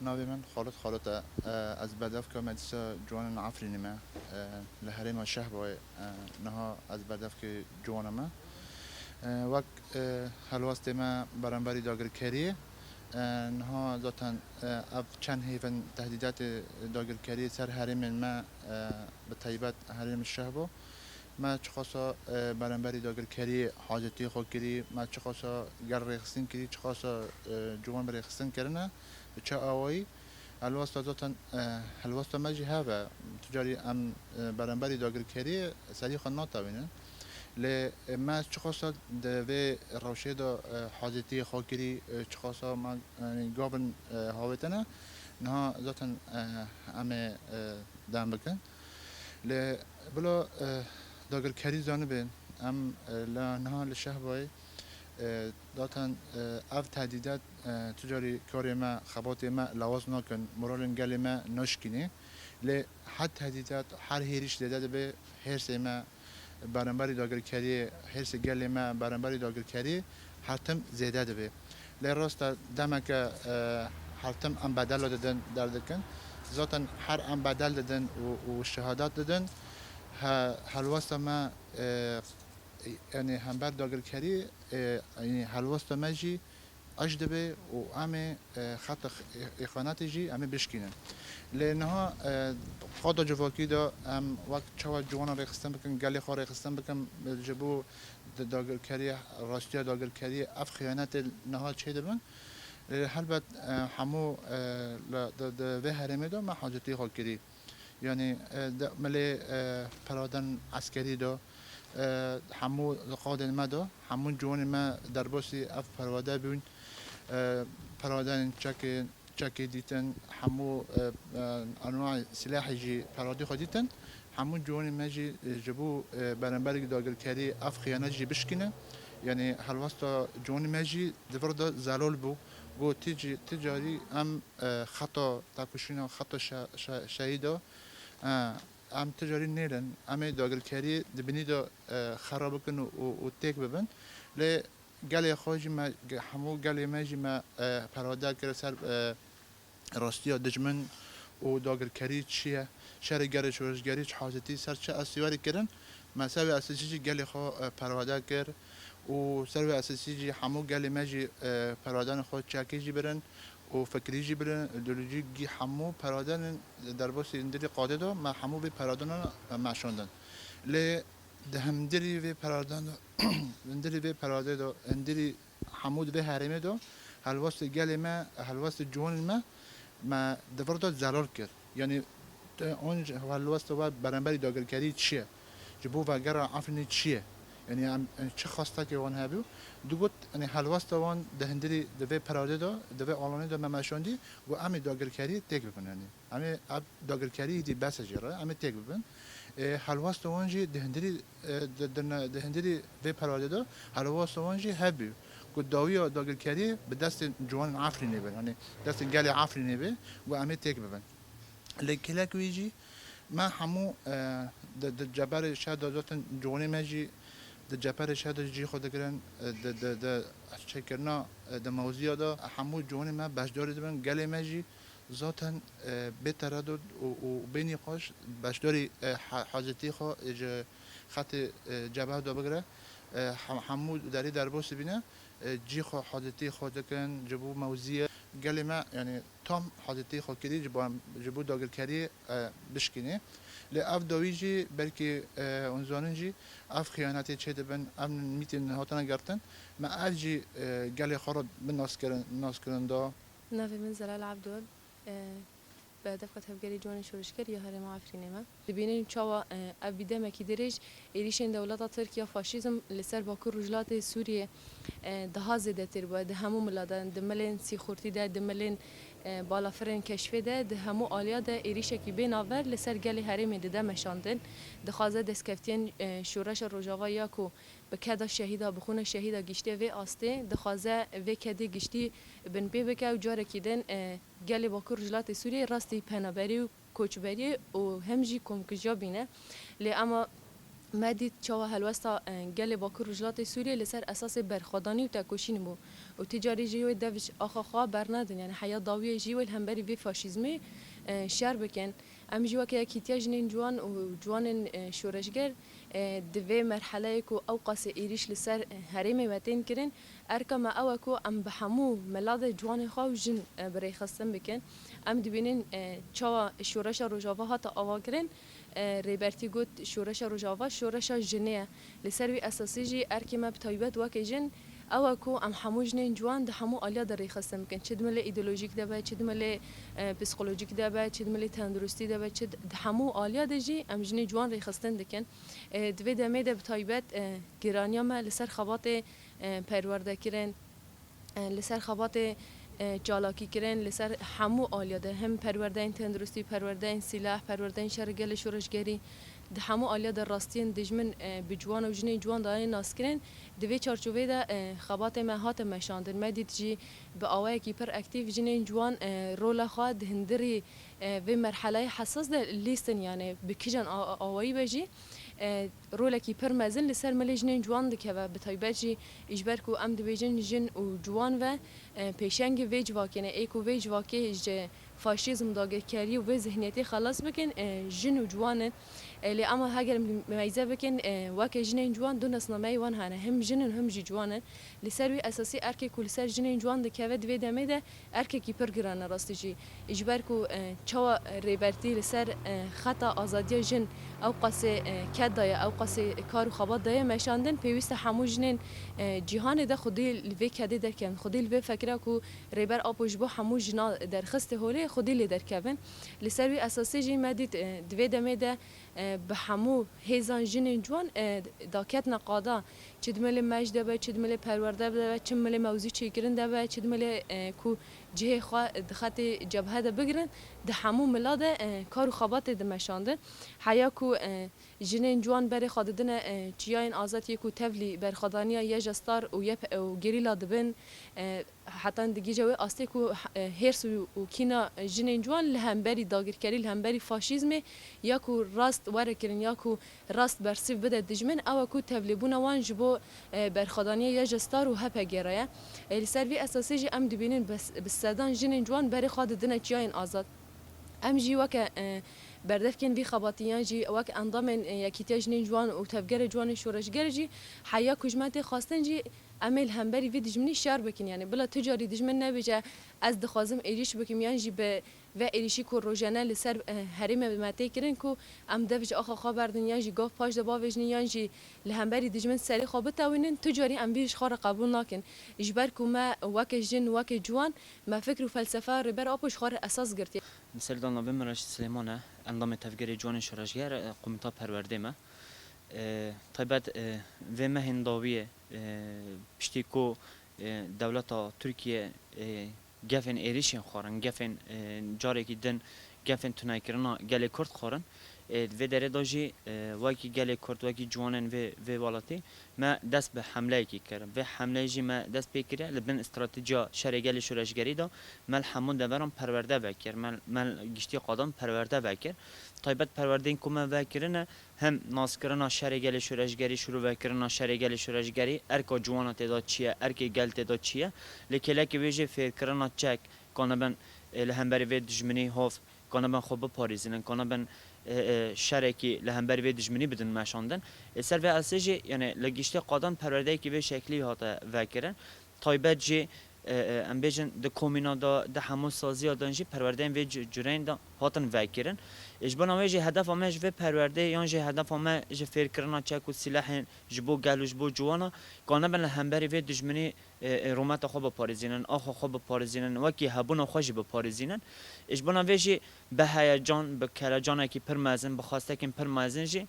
ناوی من خالد از بدف که مدرسه جوان عفرینی ما لهره ما شهر بای نها از بدف که جوان ما وقت هلوست ما برانبری داگر کریه نها ذاتن اف چند هیفن تهدیدات داگر کریه سر حریم ما به طیبت حریم الشهر با ما چخاصا برانبری داگر کریه حاجتی خود کری ما چخاصا گر ریخستن کری چخاصا جوان بریخستن کرنه چه آوایی الواسطة ذاتن الواسطة ماجي هذا تجاري ام برانبري داگر کری سری خناتا بینن ل ما چخاصا دوی روشه دا حاجتی خاکری چخاصا ما گابن هاوتنا نها ذاتن ام دام بکن ل بلا داگر کری زانبه ام لا نها لشهبای داتن اف تهدیدات تجاری کاری ما خبات ما لواز نکن مرالن گلی ما نشکنی ل حد تهدیدات هر هیریش داده به هر سه برانبری داگر کری هرس گلی ما برانبری داگر کری حتم زیاده ده لی راست دمک حتم ام بدل دادن در دکن ذاتن هر ام بدل دادن و شهادت دادن هلوست ما یعنی هم بر داگر کری یعنی هلوست ما جی اجدبه و ام خط اخوانات جی ام بشکینن لأنها قاد جواکی دا ام وقت چوا جوانا ریخستن بکن گلی خواه ریخستن بکن جبو داگر کری راستی داگر کری اف خیانت نها چه دبن هلبت همو ده هرمه دا ما حاجتی خواه کری یعنی ملی پرادن عسکری دا همو قادن ما دا همون جوان ما در باسی اف پرواده بیون پرادن چکی دیتن همو انواع سلاحی جی پرادی خودیتن همون جوانی ماجی جبو برانبرگ داگر کری اف خیانت جی بشکنه یعنی هلوستا جوانی ماجی دفردا زلال بو گو تجاری ام خطا تاکوشینا خطا شهیدا ام تجاری نیرن ام داگر کری دبنی دا خراب کن و تک ببن لی گلی خواجی ما همو گلی ماجی ما پراده کرد سر راستی دجمن و داگر کری چیه شهر گری شورشگری چه حاجتی سر چه اسیاری کردن مساوی اساسی گلی خو پراده کرد و سر اساسی جی همو گلی ماجی پرادن خود چاکی جی برن و فکری جی برن ایدئولوژی گی همو پرادن در باس اندری قاده دو ما همو به پرادن معشوندن ل دهمدری و پرادن اندری و پراده دو اندری حمود و حرمه دو هلواست گلی ما هلواست جون ما دفردا زلال کرد یعنی اون هلواست و برانبری داگر کری چیه جبو و گر عفنی چیه یعنی چه خواسته که وان هبیو دوگوت یعنی هلواست وان دهندری دوی پراده دا دوی آلانه دا ممشاندی و امی داگر کری تک بکن یعنی امی داگر کری دی بس جرا امی تک بکن هلواست وان جی دهندری وی پراده دا هلواست وان جی هبیو که داوی داگر کری به دست جوان عفرینی بن یعنی دست گل عفرینی بن و امی تک بکن لکلک ویجی ما همو د جبر شهر دادن جوانی ماجی د جبر شهر جی خود گرن د چکرنا د موضوع دا همو جوانی ما بشداری دبن گلی ماجی ذاتن به تردد و بینی خوش بشداری حاجتی خو خط جبهه دا بگره همو داری در باس بینه جی خو حاجتی خود کن جبو موضوع گلی ما یعنی تام حاجتی خود کردی جبو داگر کردی بشکنه ل اف دویجی بلکه اونزانجی اف خیانتی چه دبن ام میتین هاتنا گرتن ما اف جی گلی خراب ناس کردن دا نافي من زلال عبدول بهدف هفگری جوان شورشگر یا هرم عفرینه ما دبینیم چاوا ابیده مکی درج ایریشن دولت ترکیه فاشیزم لسر باکور رجلات سوریه ده زده تر باید همو ملادن دملن سی خورتی ده دملن بالافرن کشفه ده همو آلیا ده ایریشه کی بین آور لسر گلی هرم ده مشاندن دخوازه دسکفتین شورش روجاوا یا کو به کدا شهیدا بخونه شهیدا گشته و آسته دخوازه و کدی گشتی بن بی بکه و جاره کیدن گلی باکور رجلات سوریه راستی پنابری و کوچبری و همجی کمکجا بینه لی اما مدید چوا هلوستا گل باکو رجلات سوریه لسر اساس برخدانی و تکوشین بو و تجاری جیوی دوش آخا خواه برندن یعنی حیات داوی جیوی همبری وی فاشیزمی شر بکن ام جوا که کیتیا جنین جوان و جوان شورشگر دوی مرحله کو او قاس ایریش لسر هریم متین کرن ارکما او کو ام بحمو ملاد جوان خو جن برای خستن بکن ام دبینین چوا شورش روجاوا هات آوا کرن ریبرتی گوت شورش روجاوا شورش جنیه لسر وی اساسی جی ارکما بتایبت وک جن او کو ام همو جنین جوان ده همو آلیا در خستن بکن چه دمل ایدئولوژیک ده با چه دمل پسیکولوژیک ده با چه دمل تندرستی ده با چه همو آلیا ده جی ام جنین جوان ری خستن دکن دوی دمه ده بتایبت گرانیا ما لسر خبات پرورده کرن لسر خبات جالاکی کرن لسر همو آلیا ده هم پرورده این تندرستی پرورده این سلاح پرورده این شرگل شورشگری ده همو آلیا در راستین دجمن بجوان و جنین جوان دای ناس کرن دوی چارچوبه ده خبات ما هات مشاندن مدید جی به آوای کی پر اکتیو جنین جوان رول خود هندری و مرحله حساس ده لیستن یعنی بکیجن آوایی بجی رولا کی پر مزن لسر ملی جنین جوان دکه و به تایبت جی اجبر کو ام دویجن جن و جوان و پیشنگ ویج واکنه ایکو ویج واکه فاشیزم داگر کری و ذهنیتی خلاص بکن جن و جوان لی اما هاگر میزه بکن واکه جنین جوان دو نسنامه وان هنه هم جنن هم جی جوان لسر وی اساسی ارکه کل سر جنین جوان دکه و دوی دمه ده ارکه کی پر گرانه راستی جی اجبر کو چوا ریبرتی لسر خطا آزادی جن او قصه کدای او قصه کار و خبات دای مشاندن پیوست همو جنین جهان ده خودی لوی کدی درکن خودی لوی فکر کو ریبر آپوش بو همو جنا درخست هولی خودی لی درکن لسر وی اساسی جی مدید دوی دمه ده به همو هیزان جنین جوان داکت نقادا چدمل مجد به چدمل پرورده به چدمل موضوع چی گرنده به چدمل کو جه خط جبهه ده بگیرن ده همو ملاد کار و خبات ده مشانده حیا کو جنین جوان بر خاددن چیاین آزاد یکو تولی بر خدانیا یا جستار و یپ و گریلا دبن حتی دیگه جوی آسته کو هرس و کینا جنین جوان لهمبری داگیرکاری لهمبری فاشیزم یا کو راست وره کرن یا کو راست برسیف بده دجمن او کو تولیبون وان جبو بر خدانیا یا جستار و هپ گرایه لسروی اساسی جی ام دبینن بس بسدان جنین جوان بر خاددن چیاین آزاد ام جی وک بردف کن وی خباتیان جی وک اندام یکیتی جنین جوان و تفگر جوان شورشگر جی حیا کجمت خواستن جی عمل همبری وی دجمنی شر بکن یعنی بلا تجاری دجمن نبیجه از دخوازم ایریش بکم یعنی جی به و ایریشی کو روزانه لسر حریم مته کرن کو ام دوج آخا خبردن یعنی جی گاف پاش دبا وجنی یعنی جی لهمبری دجمن سری خوابه تاوینن تجاری ام بیش خار قبول نکن اجبر کو ما وک جن وک جوان ما فکر و فلسفه ربر آپوش خار اساس گرتی مثل دان نوی مرش سلیمانه اندام تفگر جوان شورشگر قومتا پرورده ما طيبات و مهنداویه پشتی کو دولت ترکیه گفن ایریشین خورن گفن جاری که دن گفن تنای کرنا گلی کرد خورن و داره داشی وکی گلی کرد وکی جوانن و والاتی ما دست به حمله کی کردم و حمله جی ما دست بکره لبن استراتژی شرگل شورشگری دا مال همون دوران پرورده بکر مال گشتی قدم پرورده بکر طيبات پروردین کومه وکرنه هم ناسکرنا شرگل شورشگری شروع وکرنا شرگل شورشگری ارکا جوانات دا چیه ارکی گلت دا چیه لکلک ویژه فکرنا چک کانبن لهمبری و دجمنی هاف کانبن خوب پاریزنن کانبن شرکی لهمبری و دجمنی بدن مشاندن سر و اساسی یعنی لگیشته قادم پرورده کی به شکلی هاته وکرن طيبات جی ام بیشن د کومینا د همون سازی دانجی پروردن و جورین دا هاتن وکرن اجبار نمیشه جه هدف آمش و پرورده یا جه هدف آمش جه فکر کردن چک و سلاح جبو گلوش بو جوانا کانه بن همبری و دشمنی رومات خوب پارزینن آخو خوب پارزینن و کی هبون خوش به پارزینن اجبار نمیشه به هیجان به کلاجان کی پرمازن بخواسته کی پرمازن جه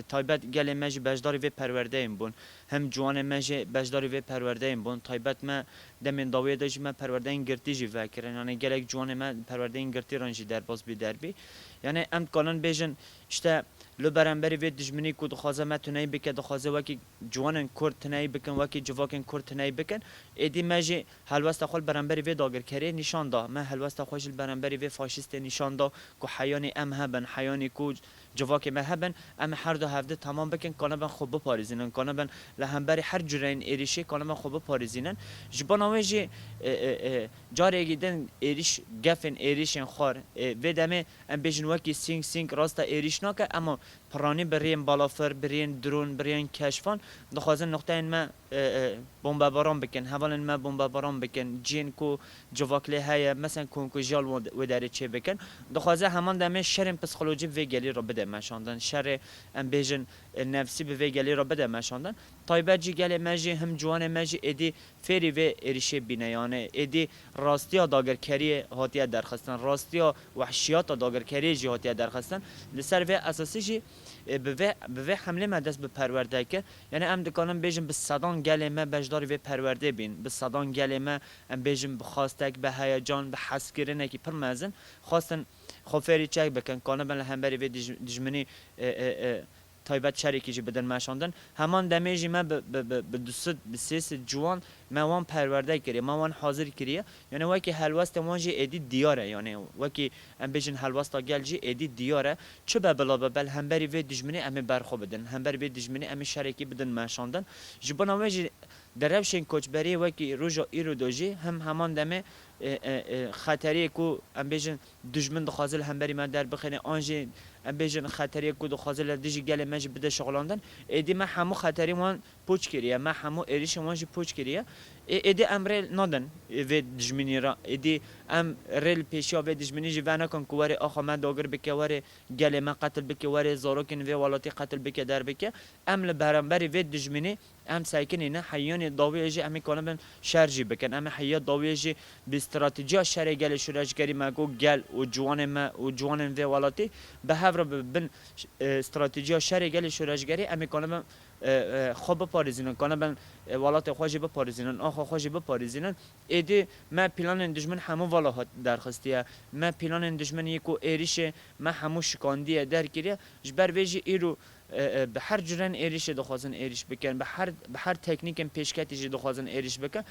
طيبات گل ماجی بجداری و پرورده ایم بون هم جوان ماجی بجداری و پرورده ایم بون طيبات ما دمین داویه داشت ما پرورده این گرتی جی وکرن یعنی گلک جوان ما پرورده این گرتی رنجی در باز بی دربی یعنی ام کانن بیشن işte لو برانبری وی دجمنی کو دخوازه ما تنهی بکن دخوازه وکی جوانن کرد تنهی بکن وکی جواکن کرد تنهی بکن ایدی مجی هلوست خال برانبری وی داگر کری نشان دا ما هلوست خوش برانبری وی فاشیست نشان دا کو حیانی ام هبن حیانی کو جواک ما هبن ام هر دو هفته تمام بکن کانه بن خوب پاریزینن کانه بن لهمبری هر جورین ایریشی کانه بن خوب پاریزینن جبانوی جی جاری گیدن ایریش گفن ایریشن خار و دمه ام بیشن وکی سینگ راستا ایریش نکه اما پرانی برین بالافر برین درون برین کشفان دخوازن نقطه این ما بمباران بکن حوالن ما بمباران بکن جین کو جواکله های مثلا کنکو جال و داره چه بکن دخوازه همان دمه شرم پسیکولوژی و گلی را بده مشاندن شر ام بیشن نفسی به گلی را بده مشاندن تایبت جی گلی مجی هم جوان مجی ادی فری و ایریشه بینیانه ادی راستیا داگرکری هاتیه درخواستن راستیا وحشیات داگرکری جی هاتیه درخواستن لسر و اساسی جی به حمله مدرس به پرورده که یعنی ام دکانم بیشم به صدان گله ما بجداری و پرورده بین به صدان گله ما ام بیشم بخواستک به هیجان به حس کردن کی پرمازن خواستن خوفری چک بکن کانه بن همبری و دجمنی تایبت شریکی جی بدن ماشاندن همان دمیجی ما به دوست بسیس جوان ما وان پرورده کریه ما وان حاضر کریه یعنی وکی هلوست وانجی ادی دیاره یعنی وکی ام بیشن هلوستا گلجی ادی دیاره چه بلا بل همبری و دجمنی امی برخو بدن همبری و دجمنی امی شریکی بدن ماشاندن جبنا وجی دربشن کوچبری وکی روجا ایرو دوجی هم همان دمه خطری کو ام بیشن دجمن دخازل همبری ما در بخنه آنجی ام بیشن خطری کو دخازل دیجی گله مج بده شغلاندن ادی ما همو خطری وان پوچ کریه ما همو اریش وانجی پوچ کریه ادی امر نادن و دجمنی را ادی ام رل پیشیا و دجمنی جوانا کن کواری آخا من داگر بکه واره گله ما قتل بکه واره زاروکن و والاتی قتل بکه در بکه ام لبرانبری و دجمنی ام ساکنی نه حیان داویجی امی کانبن شرجی بکن ام حیا داویجی به استراتژی شر گل شورشگری مگو گل و جوان و والاتی به هفر بن استراتژی شر گل شورشگری امی کانبن خوب پاریزینن کانبن والات خوشی به پاریزینن آخا خوشی به پاریزینن ایدی ما پلان دشمن همو والا درخواستیه ما پلان دشمن یکو ایریش ما همو شکاندیه در کریه جبر ویجی ایرو به هر جرن ایریش دخوازن ایریش بکن به هر تکنیک پیشکتی دخوازن ایریش بکن